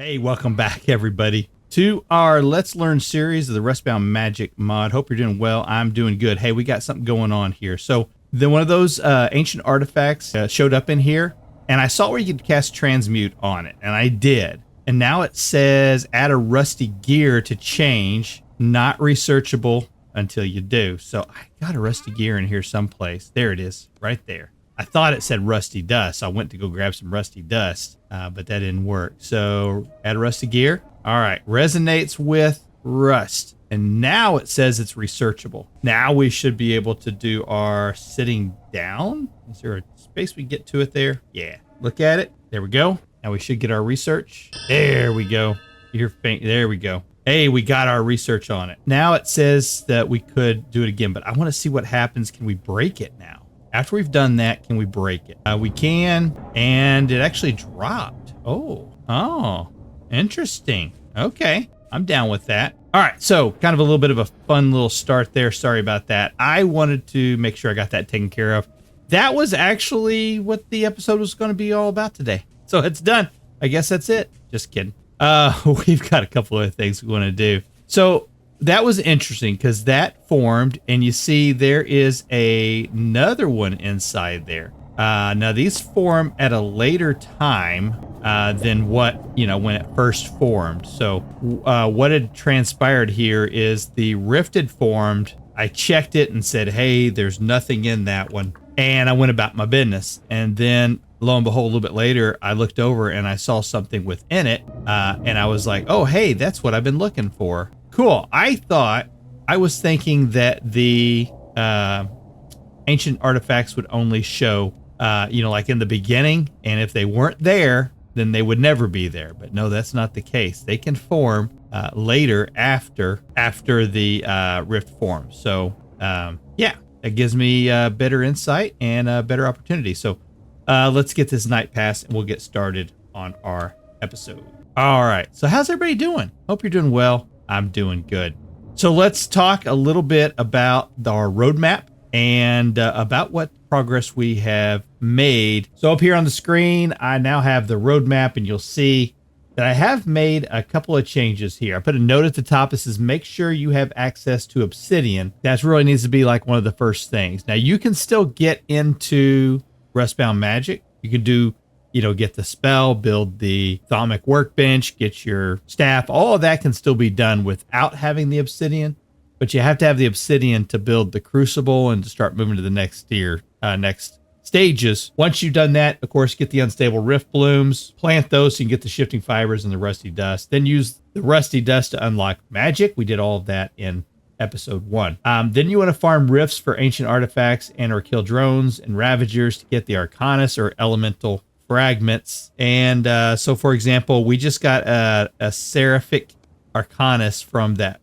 Hey, welcome back, everybody, to our Let's Learn series of the Rustbound Magic Mod. Hope you're doing well. I'm doing good. Hey, we got something going on here. So then one of those ancient artifacts showed up in here, and I saw where you could cast Transmute on it, and I did. And now it says add a rusty gear to change, not researchable until you do. So I got a rusty gear in here someplace. There it is, right there. I thought it said rusty dust. So I went to go grab some rusty dust, but that didn't work. So add a rusty gear. All right, resonates with rust. And now it says it's researchable. Now we should be able to do our sitting down. Is there a space we can get to it there? Yeah, look at it. There we go. Now we should get our research. There we go. There we go. Hey, we got our research on it. Now it says that we could do it again, but I want to see what happens. Can we break it now? After we've done that, can we break it? We can, and it actually dropped. Oh, interesting. Okay, I'm down with that. All right, so kind of a little bit of a fun little start there. Sorry about that. I wanted to make sure I got that taken care of. That was actually what the episode was going to be all about today. So it's done. I guess that's it. Just kidding. We've got a couple of things we want to do. So that was interesting because that formed, and you see there is another one inside there. Now these form at a later time than what, when it first formed. So what had transpired here is the rift had formed. I checked it and said, hey, there's nothing in that one. And I went about my business. And then lo and behold, a little bit later, I looked over and I saw something within it. And I was like, oh, hey, that's what I've been looking for. Cool. I was thinking that the ancient artifacts would only show, like in the beginning. And if they weren't there, then they would never be there. But no, that's not the case. They can form later after the rift forms. So, yeah, that gives me better insight and better opportunity. So let's get this night passed and we'll get started on our episode. All right. So how's everybody doing? Hope you're doing well. I'm doing good. So let's talk a little bit about our roadmap and about what progress we have made. So up here on the screen, I now have the roadmap, and you'll see that I have made a couple of changes here. I put a note at the top that says, make sure you have access to obsidian. That really needs to be like one of the first things. Now you can still get into Rustbound Magic. You can do, get the spell, build the Thaumic workbench, get your staff. All of that can still be done without having the obsidian, but you have to have the obsidian to build the crucible and to start moving to the next stages. Once you've done that, of course, get the unstable rift blooms, plant those so you can get the shifting fibers and the rusty dust. Then use the rusty dust to unlock magic. We did all of that in episode 1. Then you want to farm rifts for ancient artifacts and or kill drones and ravagers to get the arcanus or elemental fragments. And so, for example, we just got a seraphic arcanus from that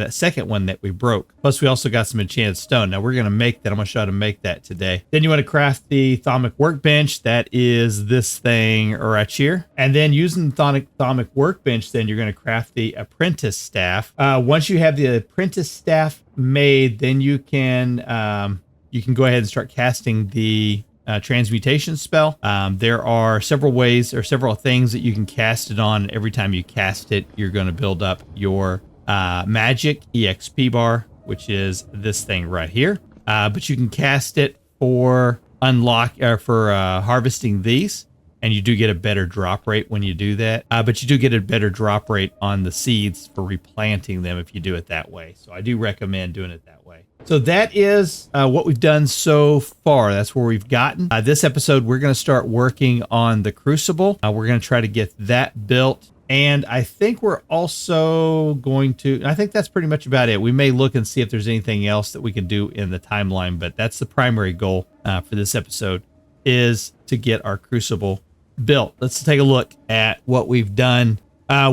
second one that we broke. Plus, we also got some enchanted stone. Now, we're going to make that. I'm going to show how to make that today. Then you want to craft the Thaumic workbench. That is this thing right here. And then using the Thaumic workbench, then you're going to craft the apprentice staff. Once you have the apprentice staff made, then you can go ahead and start casting the transmutation spell. There are several ways or several things that you can cast it on. Every time you cast it, you're going to build up your magic EXP bar, which is this thing right here. But you can cast it for harvesting these, and you do get a better drop rate when you do that. But you do get a better drop rate on the seeds for replanting them if you do it that way. So I do recommend doing it that way. So that is what we've done so far. That's where we've gotten. This episode, we're going to start working on the crucible. We're going to try to get that built. And I think we're also going to, I think that's pretty much about it. We may look and see if there's anything else that we can do in the timeline, but that's the primary goal for this episode, is to get our crucible built. Let's take a look at what we've done.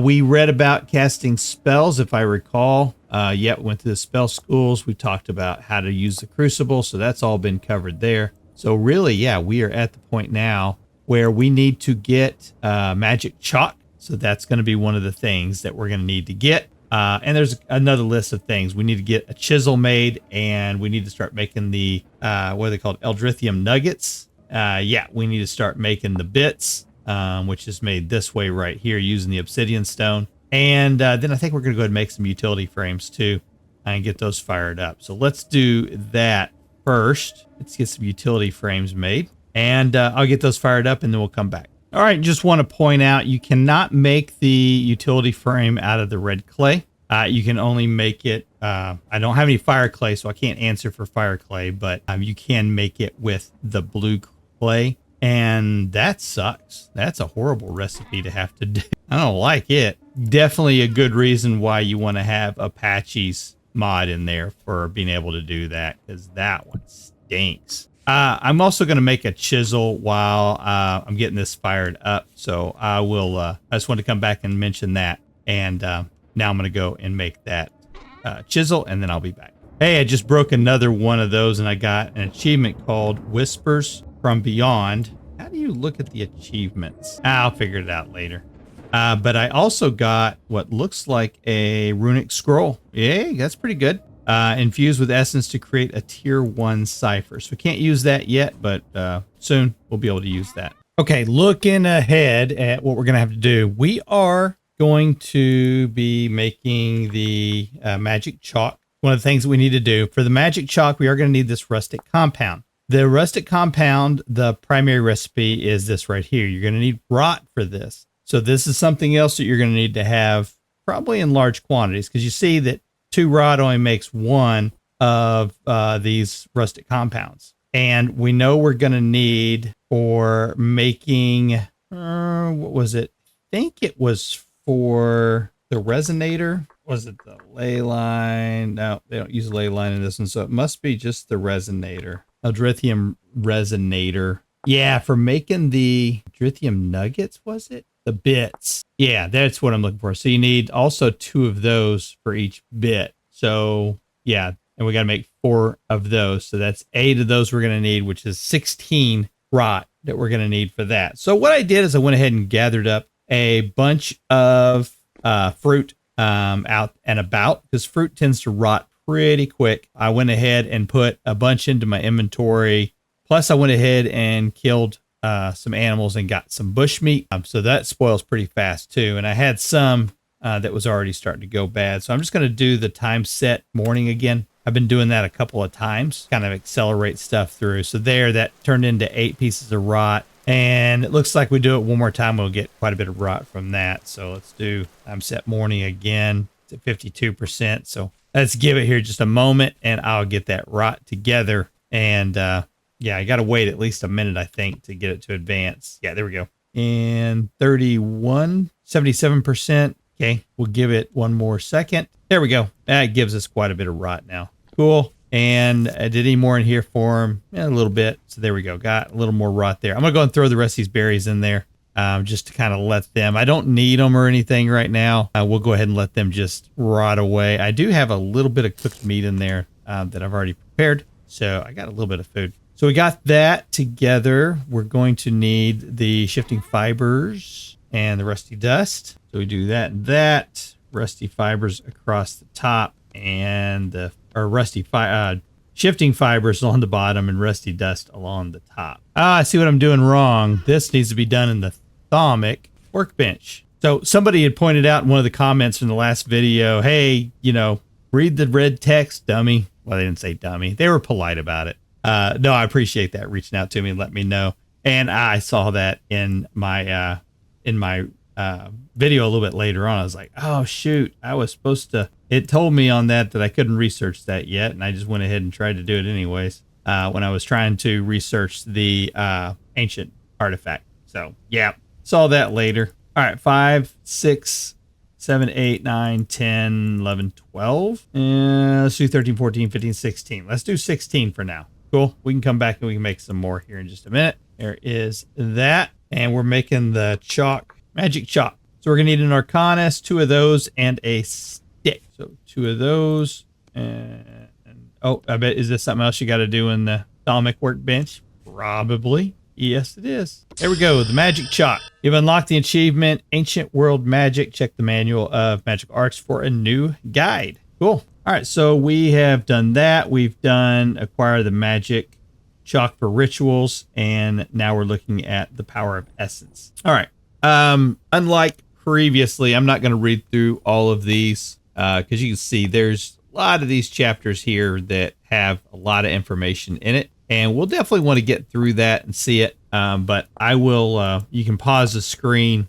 We read about casting spells, if I recall. We went to the spell schools. We talked about how to use the crucible, so that's all been covered there. So really, yeah, we are at the point now where we need to get magic chalk. So that's going to be one of the things that we're going to need to get. And there's another list of things. We need to get a chisel made, and we need to start making the, what are they called? Eldrithium nuggets. We need to start making the bits. which is made this way right here using the obsidian stone. And then I think we're going to go ahead and make some utility frames too and get those fired up. So let's do that first. Let's get some utility frames made, and I'll get those fired up and then we'll come back. All right, just want to point out you cannot make the utility frame out of the red clay. You can only make it, I don't have any fire clay, so I can't answer for fire clay, but you can make it with the blue clay, and that sucks. That's a horrible recipe to have to do. I don't like it. Definitely a good reason why you want to have Apache's mod in there for being able to do that, because that one stinks. I'm also going to make a chisel while I'm getting this fired up, so I will. I just want to come back and mention that, and now I'm going to go and make that chisel, and then I'll be back. Hey, I just broke another one of those, and I got an achievement called Whispers from Beyond. How do you look at the achievements? I'll figure it out later. But I also got what looks like a runic scroll. Yay, that's pretty good. Infused with essence to create a tier 1 cipher. So we can't use that yet, but soon we'll be able to use that. Okay, looking ahead at what we're going to have to do. We are going to be making the magic chalk. One of the things that we need to do for the magic chalk, we are going to need this rustic compound. The rustic compound, the primary recipe is this right here. You're going to need rot for this. So this is something else that you're going to need to have probably in large quantities, because you see that 2 rod only makes 1 of these rustic compounds. And we know we're going to need for making, what was it? I think it was for the resonator. Was it the ley line? No, they don't use ley line in this one. So it must be just the resonator. Aldrithium resonator. Yeah, for making the Aldrithium nuggets, was it? The bits. Yeah, that's what I'm looking for. So you need also 2 of those for each bit. So yeah, and we got to make 4 of those. So that's 8 of those we're going to need, which is 16 rot that we're going to need for that. So what I did is I went ahead and gathered up a bunch of fruit out and about, because fruit tends to rot pretty quick. I went ahead and put a bunch into my inventory. Plus I went ahead and killed some animals and got some bush meat. So that spoils pretty fast too. And I had some that was already starting to go bad. So I'm just going to do the time set morning again. I've been doing that a couple of times, kind of accelerate stuff through. So there, that turned into 8 pieces of rot. And it looks like we do it one more time, we'll get quite a bit of rot from that. So let's do time set morning again. It's at 52%. So let's give it here just a moment and I'll get that rot together. And yeah, I got to wait at least a minute, I think, to get it to advance. Yeah, there we go. And 77%. Okay, we'll give it one more second. There we go. That gives us quite a bit of rot now. Cool. And I did any more in here for him? Yeah, a little bit. So there we go. Got a little more rot there. I'm going to go and throw the rest of these berries in there just to kind of let them. I don't need them or anything right now. We'll go ahead and let them just rot away. I do have a little bit of cooked meat in there that I've already prepared. So I got a little bit of food. So we got that together. We're going to need the shifting fibers and the rusty dust. So we do that and that. Rusty fibers across the top and the shifting fibers along the bottom and rusty dust along the top. I see what I'm doing wrong. This needs to be done in the Thalmic workbench. So somebody had pointed out in one of the comments from the last video, hey, read the red text, dummy. Well, they didn't say dummy. They were polite about it. No, I appreciate that, reaching out to me and let me know. And I saw that in my video a little bit later on. I was like, oh shoot, I was supposed to. It told me on that I couldn't research that yet, and I just went ahead and tried to do it anyways. When I was trying to research the ancient artifact. So yeah, saw that later. All right, 5, 6, 7, 8, 9, 10, 11, 12. Let's do 13, 14, 15, 16. Let's do 16 for now. Cool. We can come back and we can make some more here in just a minute. There is that. And we're making the chalk, magic chalk. So we're going to need an Arcanus, 2 of those, and a stick. So 2 of those. And oh, I bet, is this something else you got to do in the Thalmic workbench? Probably. Yes, it is. There we go. The magic chalk. You've unlocked the achievement, Ancient World Magic. Check the manual of magic arts for a new guide. Cool. All right, so we have done that. We've done acquire the magic chalk for rituals, and now we're looking at the power of essence. All right. Unlike previously, I'm not going to read through all of these because you can see there's a lot of these chapters here that have a lot of information in it, and we'll definitely want to get through that and see it. But I will, you can pause the screen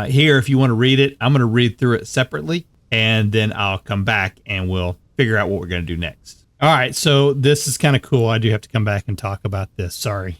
here if you want to read it. I'm going to read through it separately, and then I'll come back and we'll figure out what we're going to do next. All right, so this is kind of cool. I do have to come back and talk about this. Sorry.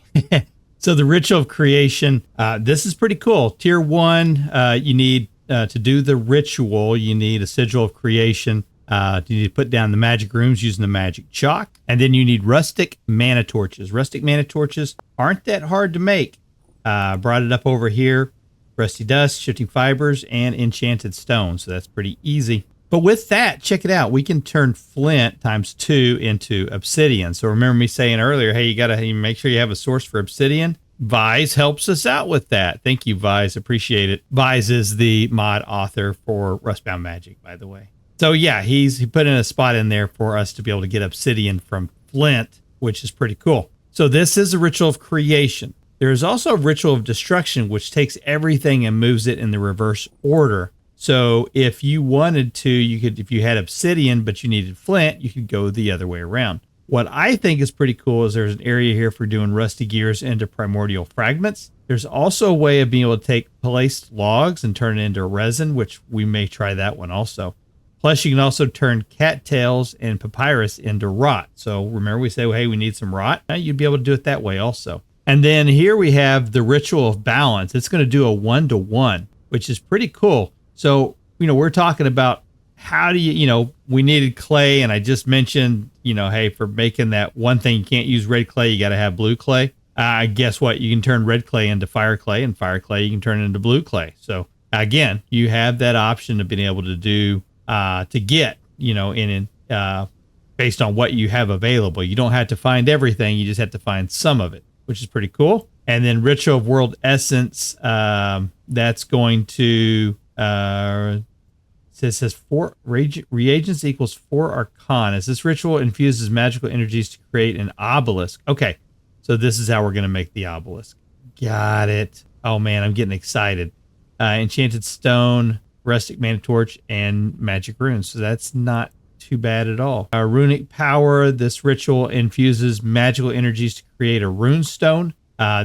So the Ritual of Creation, this is pretty cool. Tier 1, you need to do the ritual, you need a Sigil of Creation. You need to put down the magic runes using the magic chalk. And then you need rustic mana torches. Rustic mana torches aren't that hard to make. Brought it up over here. Rusty dust, shifting fibers, and enchanted stone. So that's pretty easy. But with that, check it out. We can turn flint ×2 into obsidian. So remember me saying earlier, hey, you got to make sure you have a source for obsidian. Vies helps us out with that. Thank you, Vies. Appreciate it. Vies is the mod author for Rustbound Magic, by the way. So yeah, he put in a spot in there for us to be able to get obsidian from flint, which is pretty cool. So this is a Ritual of Creation. There is also a Ritual of Destruction, which takes everything and moves it in the reverse order. So if you wanted to, you could, if you had obsidian, but you needed flint, you could go the other way around. What I think is pretty cool is there's an area here for doing rusty gears into primordial fragments. There's also a way of being able to take placed logs and turn it into resin, which we may try that one also. Plus, you can also turn cattails and papyrus into rot. So remember we say, well, hey, we need some rot. Now you'd be able to do it that way also. And then here we have the Ritual of Balance. It's going to do a 1-to-1, which is pretty cool. So, we're talking about how do you, we needed clay, and I just mentioned, hey, for making that one thing, you can't use red clay, you got to have blue clay. Guess what? You can turn red clay into fire clay, and fire clay you can turn into blue clay. So again, you have that option of being able to do, to get, based on what you have available. You don't have to find everything, you just have to find some of it, which is pretty cool. And then Ritual of World Essence, that's going to, says 4 reagents equals 4 arcanas. This ritual infuses magical energies to create an obelisk. Okay, so this is how we're going to make the obelisk. Got it. Oh man, I'm getting excited. Enchanted stone, rustic mana torch, and magic runes. So that's not too bad at all. Runic power. This ritual infuses magical energies to create a rune stone.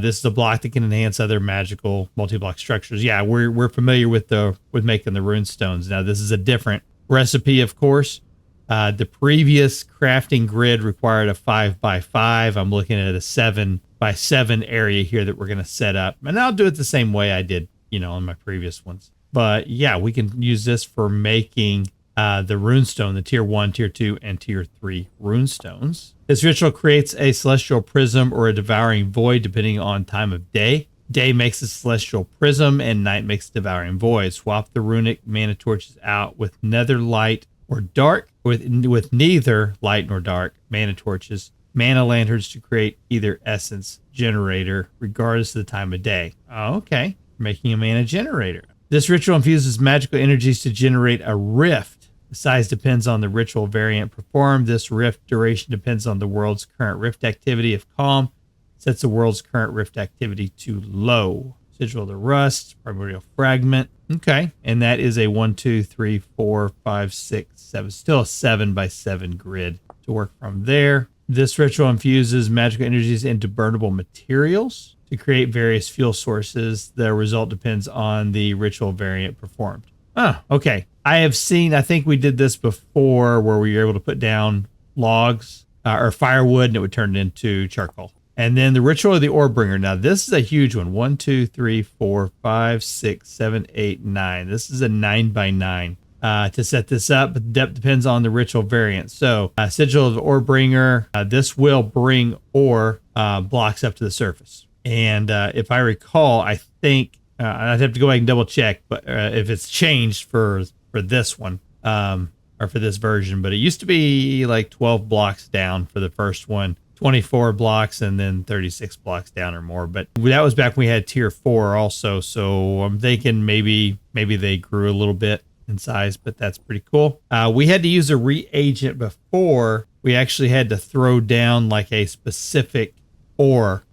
This is a block that can enhance other magical multi-block structures. Yeah, we're familiar with making the rune stones. Now this is a different recipe, of course. The previous crafting grid required a 5x5. I'm looking at a 7x7 area here that we're going to set up, and I'll do it the same way I did, on my previous ones. But yeah, we can use this for making the runestone, the tier 1, tier 2, and tier 3 runestones. This ritual creates a celestial prism or a devouring void depending on time of day. Day makes a celestial prism and night makes a devouring void. Swap the runic mana torches out with nether light or dark, with neither light nor dark mana torches, mana lanterns to create either essence generator regardless of the time of day. Oh, okay. Making a mana generator. This ritual infuses magical energies to generate a rift. The size depends on the ritual variant performed. This rift duration depends on the world's current rift activity. If calm, sets the world's current rift activity to low. Sigil of the Rust, primordial fragment. Okay, and that is a 1, 2, 3, 4, 5, 6, 7. Still a 7x7 grid to work from there. This ritual infuses magical energies into burnable materials to create various fuel sources. The result depends on the ritual variant performed. Oh, okay. I think we did this before where we were able to put down logs or firewood and it would turn it into charcoal. And then the Ritual of the Orebringer. Now, this is a huge one. 1, 2, 3, 4, 5, 6, 7, 8, 9. This is a 9x9. To set this up, but the depth depends on the ritual variant. So, Sigil of the Orebringer, this will bring ore blocks up to the surface. And if I recall, I think, I'd have to go back and double check, but if it's changed for this one, or for this version, but it used to be like 12 blocks down for the first one, 24 blocks, and then 36 blocks down or more. But that was back when we had tier 4 also. So I'm thinking maybe they grew a little bit in size, but that's pretty cool. We had to use a reagent before. We actually had to throw down like a specific or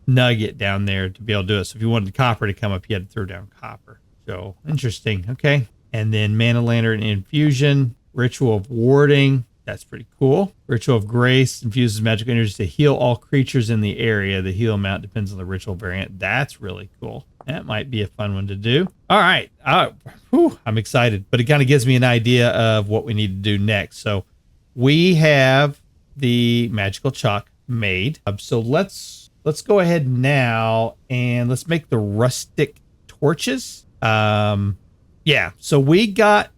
nugget down there to be able to do it. So if you wanted copper to come up, you had to throw down copper. So interesting. Okay. And then Mana Lantern Infusion, Ritual of Warding. That's pretty cool. Ritual of Grace infuses magical energy to heal all creatures in the area. The heal amount depends on the ritual variant. That's really cool. That might be a fun one to do. All right. I'm excited, but it kind of gives me an idea of what we need to do next. So we have the magical chalk made. So let's go ahead now and let's make the rustic torches. Yeah. So we got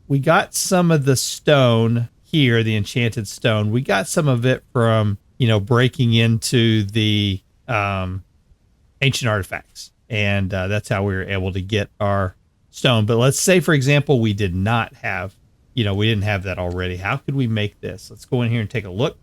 some of the stone here, the enchanted stone. We got some of it from, breaking into the ancient artifacts. And that's how we were able to get our stone. But let's say, for example, we did not have, we didn't have that already. How could we make this? Let's go in here and take a look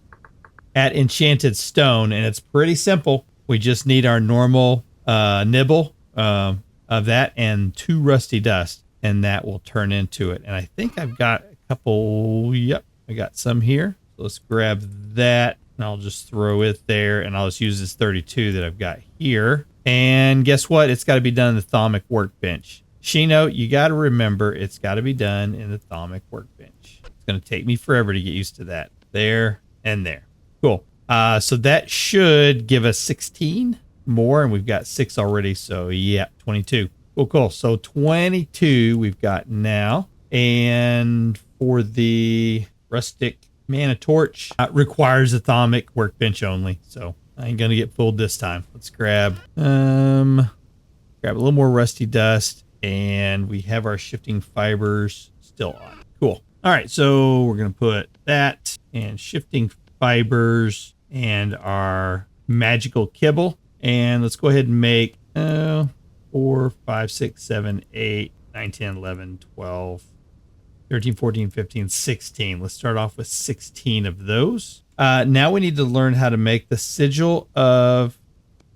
at enchanted stone. And it's pretty simple. We just need our normal nibble of that and 2 rusty dust. And that will turn into it. And I think I've got a couple. Yep, I got some here. So let's grab that. And I'll just throw it there. And I'll just use this 32 that I've got here. And guess what? It's got to be done in the Thaumic Workbench. Shino, you got to remember, it's got to be done in the Thaumic Workbench. It's going to take me forever to get used to that. There and there. Cool. So that should give us 16 more. And we've got 6 already. So, yeah, 22. Cool. So 22 we've got now. And for the rustic mana torch, requires a Thaumic Workbench only. So I ain't going to get fooled this time. Let's grab a little more rusty dust. And we have our shifting fibers still on. Cool. All right. So we're going to put that and shifting fibers and our magical kibble. And let's go ahead and make 4, 5, 6, 7, 8, 9, 10, 11, 12, 13, 14, 15, 16. Let's start off with 16 of those. Now we need to learn how to make the sigil of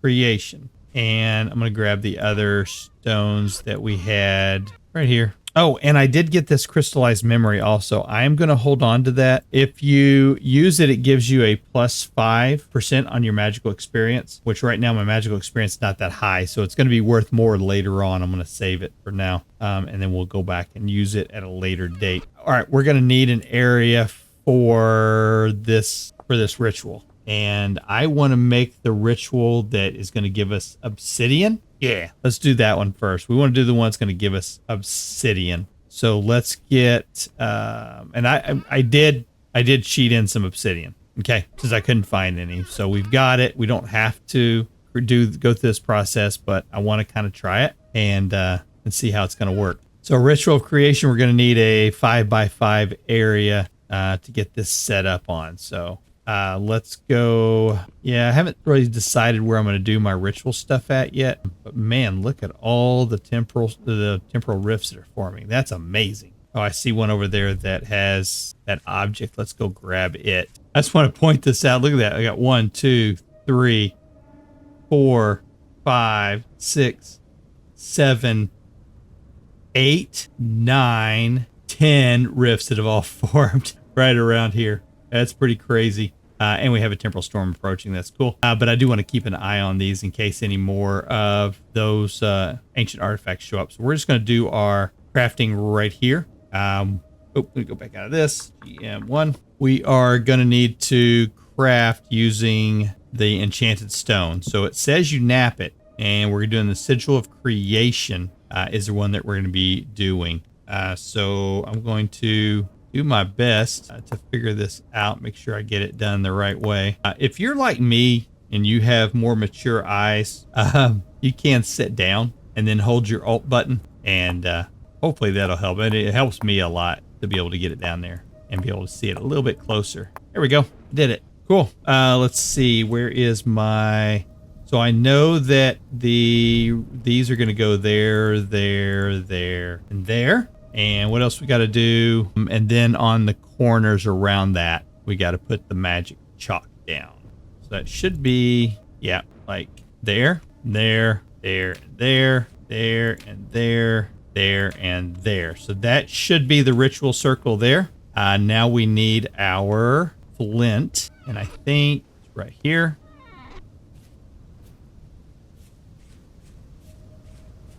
creation. And I'm going to grab the other stones that we had right here. Oh, and I did get this crystallized memory also. I am going to hold on to that. If you use it, it gives you a plus 5% on your magical experience, which right now my magical experience is not that high. So it's going to be worth more later on. I'm going to save it for now. And then we'll go back and use it at a later date. All right, we're going to need an area for this ritual. And I want to make the ritual that is going to give us obsidian. Yeah, let's do that one first. We want to do the one that's going to give us obsidian. So let's get, and I did cheat in some obsidian. Okay, because I couldn't find any. So we've got it. We don't have to go through this process, but I want to kind of try it and see how it's going to work. So ritual of creation, we're going to need a 5x5 area to get this set up on. So let's go. Yeah, I haven't really decided where I'm going to do my ritual stuff at yet. But man, look at all the temporal rifts that are forming. That's amazing. Oh, I see one over there that has that object. Let's go grab it. I just want to point this out. Look at that. I got 1, 2, 3, 4, 5, 6, 7, 8, 9, 10 rifts that have all formed right around here. That's pretty crazy. And we have a temporal storm approaching. That's cool. But I do want to keep an eye on these in case any more of those ancient artifacts show up. So we're just going to do our crafting right here. Let me go back out of this. GM1. We are going to need to craft using the enchanted stone. So it says you nap it. And we're doing the sigil of creation is the one that we're going to be doing. So I'm going to do my best to figure this out, make sure I get it done the right way. If you're like me and you have more mature eyes, you can sit down and then hold your Alt button, and hopefully that'll help. And it helps me a lot to be able to get it down there and be able to see it a little bit closer. There we go. Did it. Cool. Let's see. Where is my... So I know that these are going to go there, there, there, and there. And what else we got to do? And then on the corners around that, we got to put the magic chalk down. So that should be, yeah, like there, there, there, there, there, and there, there, and there. So that should be the ritual circle there. Now we need our flint. And I think it's right here.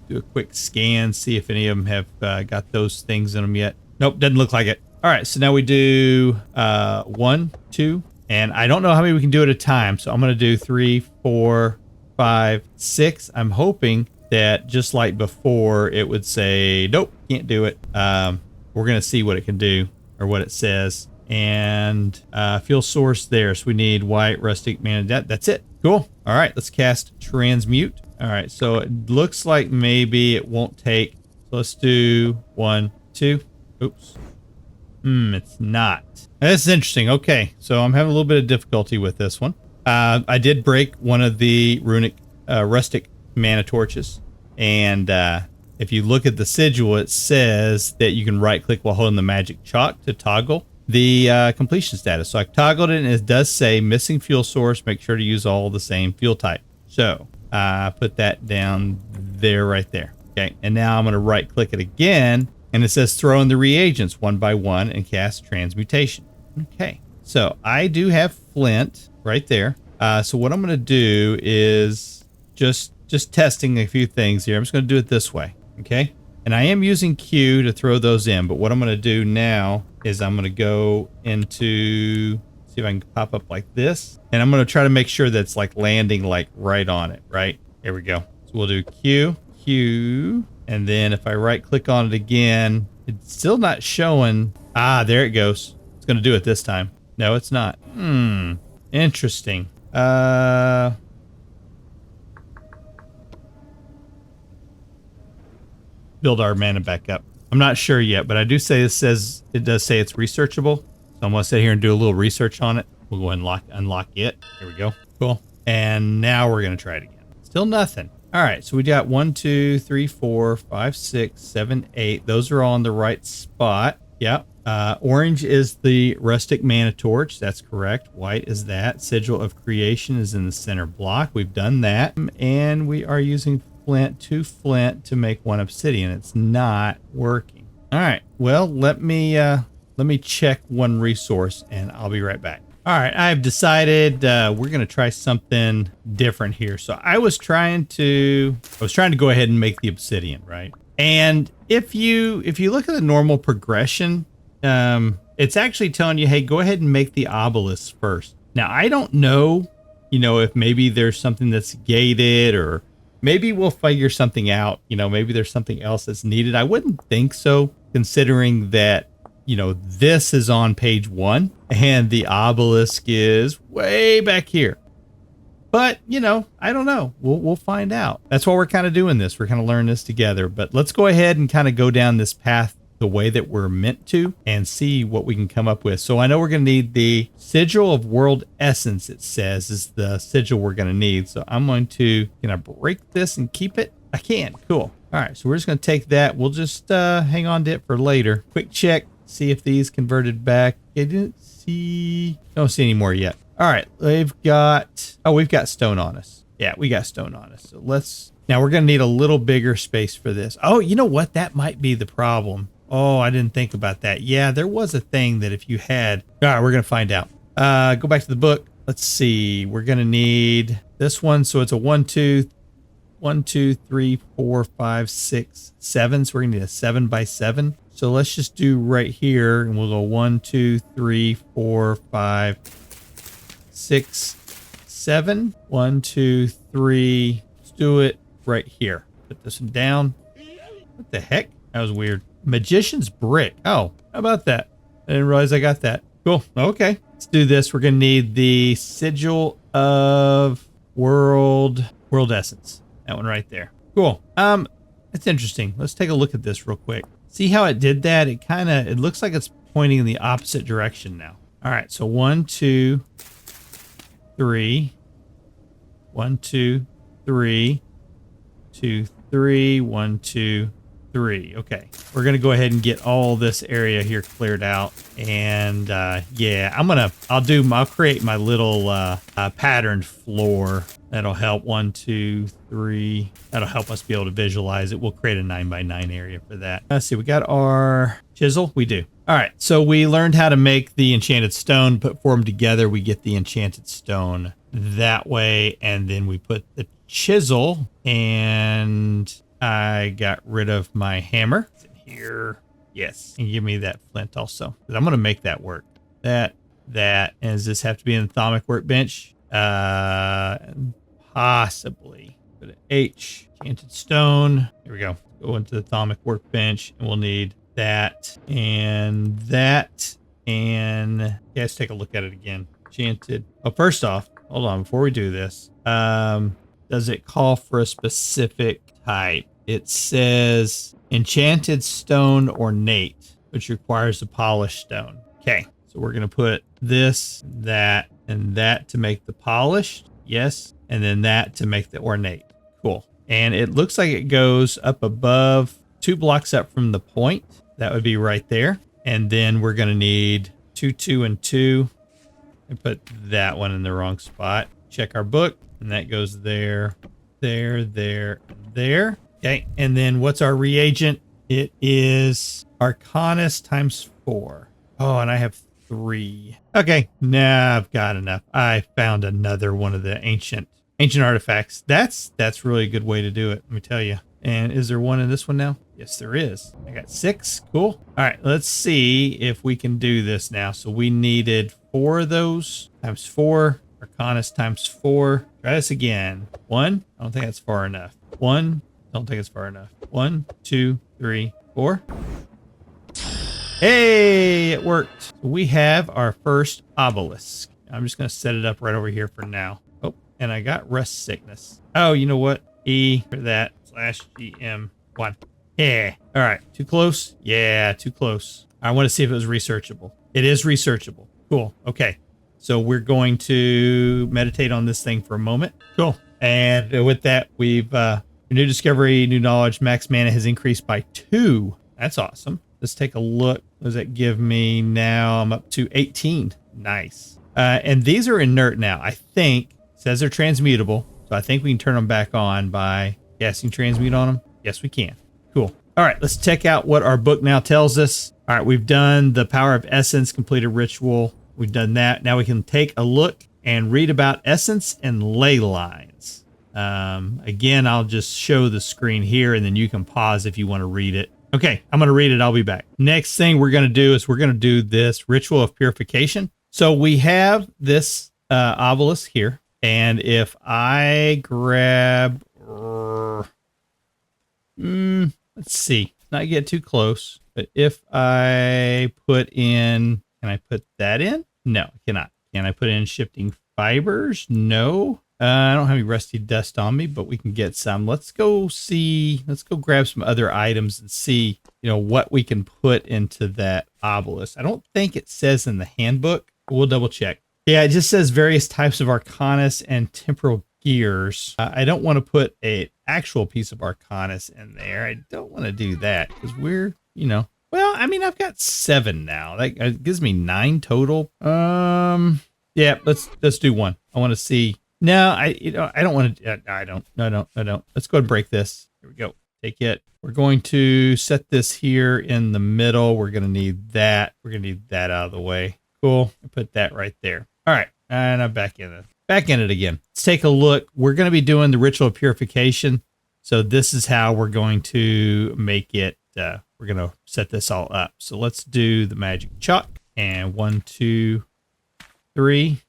do a quick scan, see if any of them have got those things in them yet. Nope, doesn't look like it. All right, so now we do 1, 2, and I don't know how many we can do at a time. So I'm going to do 3, 4, 5, 6. I'm hoping that just like before, it would say, nope, can't do it. We're going to see what it can do or what it says. And fuel source there. So we need white, rustic, man. That's it. Cool. All right, let's cast transmute. All right, so it looks like maybe it won't take. So let's do 1, 2. Oops. It's not. This is interesting. Okay, so I'm having a little bit of difficulty with this one. I did break one of the runic rustic mana torches, and if you look at the sigil, it says that you can right click while holding the magic chalk to toggle the completion status. So I toggled it, and it does say missing fuel source. Make sure to use all the same fuel type. So put that down there, right there. Okay, and now I'm going to right click it again, and it says throw in the reagents one by one and cast transmutation. Okay, so I do have flint right there. So what I'm going to do is just testing a few things here. I'm just going to do it this way. Okay, and I am using Q to throw those in, but what I'm going to do now is I'm going to go into, see if I can pop up like this, and I'm going to try to make sure that's like landing like right on it. Right, here we go. So we'll do Q, and then if I right click on it again, it's still not showing. There it goes. It's going to do it this time. No, it's not. Interesting. Build our mana back up. I'm not sure yet, but I do say it does say it's researchable. So I'm going to sit here and do a little research on it. We'll go ahead and unlock it. Here we go. Cool. And now we're going to try it again. Still nothing. All right. So we got 1, 2, 3, 4, 5, 6, 7, 8. Those are all in the right spot. Yep. Orange is the rustic mana torch. That's correct. White is that. Sigil of creation is in the center block. We've done that. And we are using flint to make 1 obsidian. It's not working. All right. Well, let me check 1 resource and I'll be right back. All right. I've decided we're going to try something different here. So I was trying to go ahead and make the obsidian, right? And if you look at the normal progression, it's actually telling you, hey, go ahead and make the obelisk first. Now, I don't know, if maybe there's something that's gated, or maybe we'll figure something out. Maybe there's something else that's needed. I wouldn't think so, considering that, this is on page 1 and the obelisk is way back here. But, I don't know. We'll find out. That's why we're kind of doing this. We're kind of learning this together. But let's go ahead and kind of go down this path the way that we're meant to and see what we can come up with. So I know we're going to need the sigil of world essence, it says, is the sigil we're going to need. So I'm going to, can I break this and keep it? I can. Cool. All right. So we're just going to take that. We'll just hang on to it for later. Quick check. See if these converted back. I don't see any more yet. All right, we've got stone on us. Yeah, we got stone on us. So now we're going to need a little bigger space for this. Oh, you know what? That might be the problem. Oh, I didn't think about that. Yeah, there was a thing that if you had, all right, we're going to find out. Go back to the book. Let's see. We're going to need this one. So it's a 1, 2, 3, 4, 5, 6, 7. So we're going to need a 7 by 7. So let's just do right here, and we'll go 1, 2, 3, 4, 5, 6, 7. 1, 2, 3. Let's do it right here. Put this one down. What the heck? That was weird. Magician's brick. Oh, how about that? I didn't realize I got that. Cool. Okay. Let's do this. We're going to need the sigil of world essence. That one right there. Cool. It's interesting. Let's take a look at this real quick. See how it did that? It looks like it's pointing in the opposite direction now. All right. So 1, 2, 3. 1, 2, 3. 2, 3. 1, 2, 3. Okay. We're going to go ahead and get all this area here cleared out. And yeah, I'll create my little patterned floor. That'll help. 1, 2, 3. That'll help us be able to visualize it. We'll create a 9 by 9 area for that. Let's see. We got our chisel. We do. All right. So we learned how to make the enchanted stone, put 4 of them together. We get the enchanted stone that way. And then we put the chisel, and I got rid of my hammer. It's in here. Yes. And give me that flint also. 'Cause I'm going to make that work. That. And does this have to be in the Thaumic workbench? Possibly. Put an H. Enchanted stone. Here we go. Go into the Thaumic workbench, and we'll need that and that. And yeah, let's take a look at it again. Enchanted. Oh, first off, hold on. Before we do this, does it call for a specific type? It says enchanted stone ornate, which requires a polished stone. Okay, so we're going to put this, that, and that to make the polished. Yes. And then that to make the ornate. Cool. And it looks like it goes up above 2 blocks up from the point. That would be right there. And then we're going to need 2, 2, and 2. And put that one in the wrong spot. Check our book. And that goes there, there, there, and there. Okay. And then what's our reagent? It is Arcanus times 4. Oh, and I have 3. Okay. Nah, I've got enough. I found another one of the ancient artifacts. That's really a good way to do it. Let me tell you. And is there one in this one now? Yes, there is. I got 6. Cool. All right. Let's see if we can do this now. So we needed 4 of those times 4. Arcanus times 4. Try this again. 1. I don't think that's far enough. 1. Don't think it's far enough. 1, 2, 3, 4. Hey, it worked. So we have our first obelisk. I'm just going to set it up right over here for now. Oh, and I got rust sickness. Oh, you know what? E for that /GM1. Yeah. All right. Too close? Yeah, too close. I want to see if it was researchable. It is researchable. Cool. Okay. So we're going to meditate on this thing for a moment. Cool. And with that, we've new discovery, new knowledge, max mana has increased by 2. That's awesome. Let's take a look. What does that give me now? I'm up to 18. Nice. And these are inert now. I think it says they're transmutable. So I think we can turn them back on by casting transmute on them. Yes, we can. Cool. All right, let's check out what our book now tells us. All right, we've done the power of essence, completed ritual. We've done that. Now we can take a look and read about essence and ley lines. Again, I'll just show the screen here and then you can pause if you want to read it. Okay, I'm going to read it. I'll be back. Next thing we're going to do is we're going to do this ritual of purification. So we have this obelisk here. And if I grab, let's see, not get too close, but if I put in, can I put that in? No, I cannot. Can I put in shifting fibers? No. I don't have any rusty dust on me, but we can get some. Let's go see, let's go grab some other items and see, what we can put into that obelisk. I don't think it says in the handbook. We'll double check. Yeah, it just says various types of Arcanus and temporal gears. I don't want to put an actual piece of Arcanus in there. I don't want to do that because we're, well, I mean, I've got 7 now. That gives me 9 total. Yeah, let's do 1. I want to see. No, I don't want to. I don't. No. Let's go ahead and break this. Here we go. Take it. We're going to set this here in the middle. We're going to need that. We're going to need that out of the way. Cool. Put that right there. All right. And I'm back in it again. Let's take a look. We're going to be doing the ritual of purification. So this is how we're going to make it. We're going to set this all up. So let's do the magic chalk. And 1, 2, 3.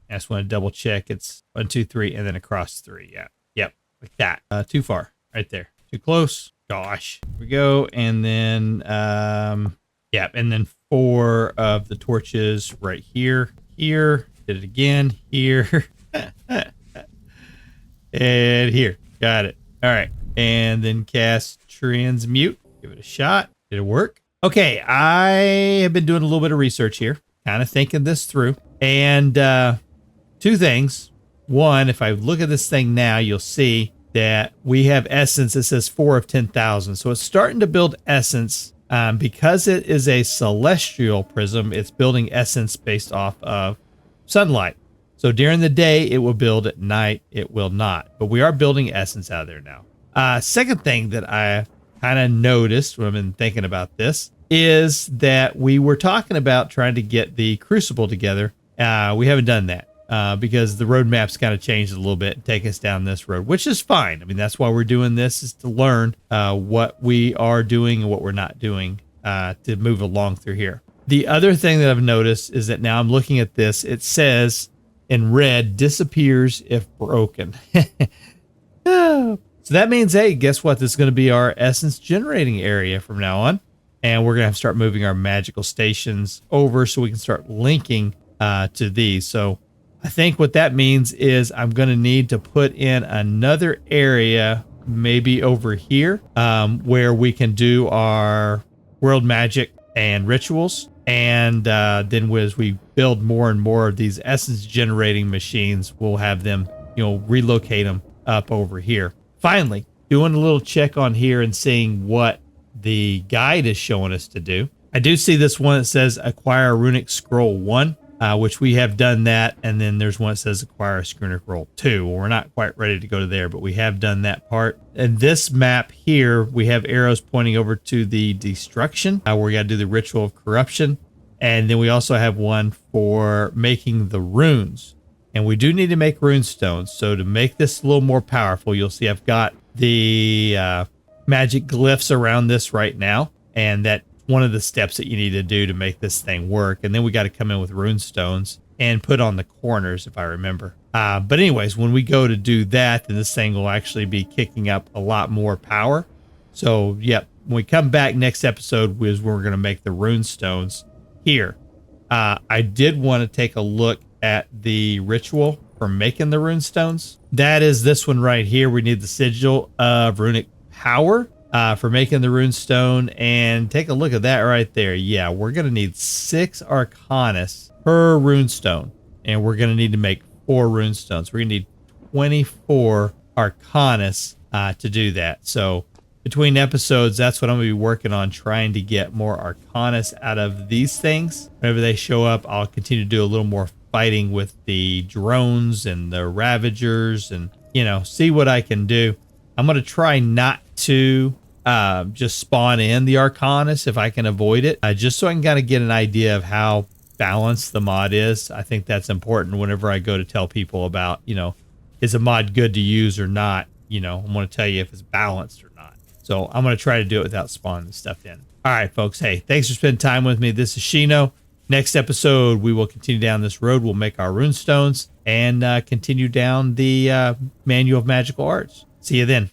I just want to double check. It's 1, 2, 3, and then across 3. Yeah. Yep. Like that. Too far. Right there. Too close. Gosh. Here we go. And then, yeah. And then 4 of the torches right here. Here. Did it again. Here. And here. Got it. All right. And then cast transmute. Give it a shot. Did it work? Okay. I have been doing a little bit of research here. Kind of thinking this through. And, 2 things. 1, if I look at this thing now, you'll see that we have essence that says 4 of 10,000. So it's starting to build essence. Because it is a celestial prism, it's building essence based off of sunlight. So during the day, it will build. At night, it will not. But we are building essence out of there now. Second thing that I kind of noticed when I've been thinking about this is that we were talking about trying to get the crucible together. We haven't done that. because the roadmap's kind of changed a little bit and take us down this road, which is fine. I mean, that's why we're doing this, is to learn what we are doing and what we're not doing to move along through here. The other thing that I've noticed is that now I'm looking at this, it says in red, disappears if broken. So that means, hey, guess what? This is going to be our essence generating area from now on. And we're going to have to start moving our magical stations over so we can start linking to these. So I think what that means is I'm going to need to put in another area, maybe over here, where we can do our world magic and rituals. And then as we build more and more of these essence generating machines, we'll have them, relocate them up over here. Finally, doing a little check on here and seeing what the guide is showing us to do. I do see this one that says acquire a runic scroll 1, which we have done that. And then there's one that says acquire a runic scroll 2. Well, we're not quite ready to go to there, but we have done that part. And this map here, we have arrows pointing over to the destruction, where we got to do the ritual of corruption. And then we also have one for making the runes. And we do need to make rune stones. So to make this a little more powerful, you'll see I've got the magic glyphs around this right now. And that's one of the steps that you need to do to make this thing work. And then we got to come in with rune stones and put on the corners, if I remember. But anyways, when we go to do that, then this thing will actually be kicking up a lot more power. So, yep, when we come back next episode is when we're going to make the rune stones here. I did want to take a look at the ritual for making the rune stones. That is this one right here. We need the sigil of runic power for making the rune stone, and take a look at that right there. Yeah, we're going to need 6 arcanus per rune stone, and we're going to need to make 4 rune stones. We're going to need 24 arcanus to do that. So between episodes, that's what I'm going to be working on, trying to get more arcanus out of these things. Whenever they show up, I'll continue to do a little more fighting with the drones and the ravagers and, see what I can do. I'm going to try not to just spawn in the arcanus if I can avoid it, just so I can kind of get an idea of how balanced the mod is. I think that's important whenever I go to tell people about, is a mod good to use or not? I'm going to tell you if it's balanced or not. So I'm going to try to do it without spawning the stuff in. All right, folks. Hey, thanks for spending time with me. This is Shino. Next episode, we will continue down this road. We'll make our rune stones and continue down the Manual of Magical Arts. See you then.